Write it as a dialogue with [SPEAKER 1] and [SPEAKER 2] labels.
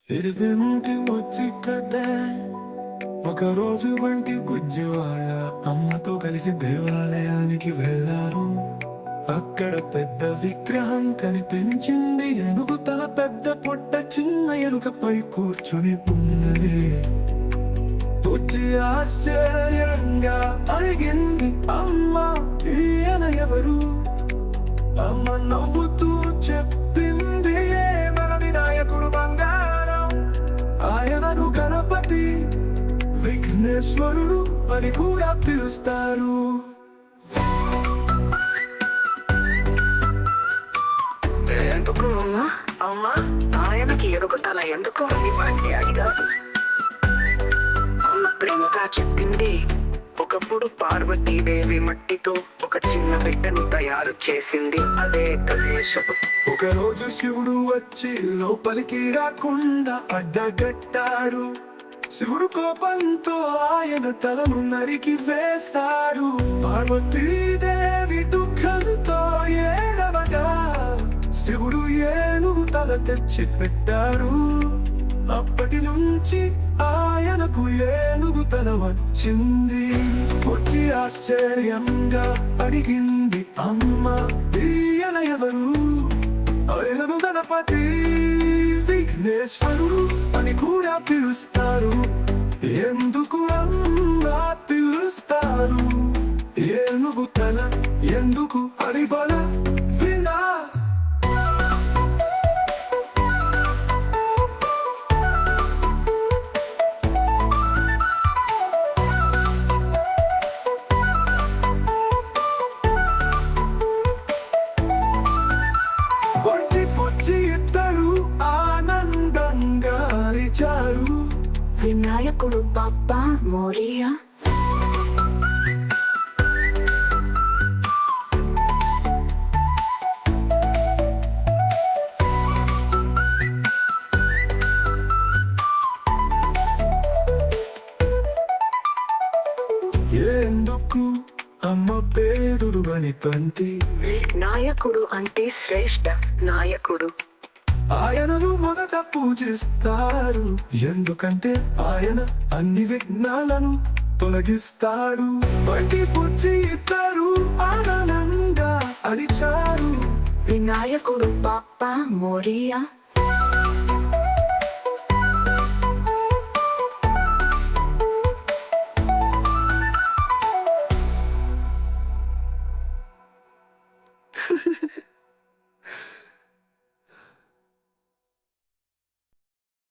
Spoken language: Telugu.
[SPEAKER 1] ఇదేంటి వచ్చి కథ ఒకరోజు వంటి బుజ్జివాళ్ళ అమ్మతో కలిసి దేవాలయానికి వెళ్ళారు. అక్కడ పెద్ద విగ్రహం కనిపించింది. ఏనుగు తల పెద్ద పొట్ట చిన్న ఎలుకపై కూర్చుని ఉన్నది. బుజ్జి ఆశ్చర్యంగా అడిగింది, అమ్మ ఈయన ఎవరు? అమ్మ నవ్వుతూ చెప్పింది, మన వినాయకుడు బంగారం. ఆయనను గణపతి విఘ్నేశ్వరుడు అని కూడా పిలుస్తారు.
[SPEAKER 2] ఎందుకు అమ్మా ఆయనకి ఎరుగుతల ఎందుకు అని వాడిని అడిగారు. అమ్మ ప్రేమగా చెప్పింది, ఒకప్పుడు పార్వతీదేవి మట్టితో ఒక చిన్న బిడ్డను తయారు చేసింది. అదే గణేశుడు.
[SPEAKER 1] ఒకరోజు శివుడు వచ్చి లోపలికి రాకుండా అడ్డగట్టాడు. శివుడు కోపంతో ఆయన తలను నరికి వేశాడు. పార్వతీదేవి దుఃఖంతో ఏడవగా శివుడు ఏనుగు తల తెచ్చి పెట్టాడు. అప్పటి నుంచి ఆయనకు ఏనుగు తల వచ్చింది. వచ్చి ఆశ్చర్యంగా అడిగింది, అమ్మ ఈయన ఎవరు? ఆయనను గణపతి విఘ్నేశ్వరుడు అని కూడా పిలుస్తారు. ఎందుకు అమ్మా పిలుస్తారు? ఏనుగు తల ఎందుకు అని బల వినా. ఇద్దరు ఆనందంగా అరిచారు,
[SPEAKER 2] వినాయకుడు బాప్పా మోరియా.
[SPEAKER 1] ఎందుకు అమ్మ పేరుడు అని కంటి?
[SPEAKER 2] నాయకుడు అంటే శ్రేష్ఠ నాయకుడు.
[SPEAKER 1] ఆయనను మొదట పూజిస్తారు. ఎందుకంటే ఆయన అన్ని విఘ్నాలను తొలగిస్తాడు. బట్టి పుచ్చి ఇద్దరు ఆనందంగా అరిచారు,
[SPEAKER 2] వినాయకుడు బాప్పా మోరియా.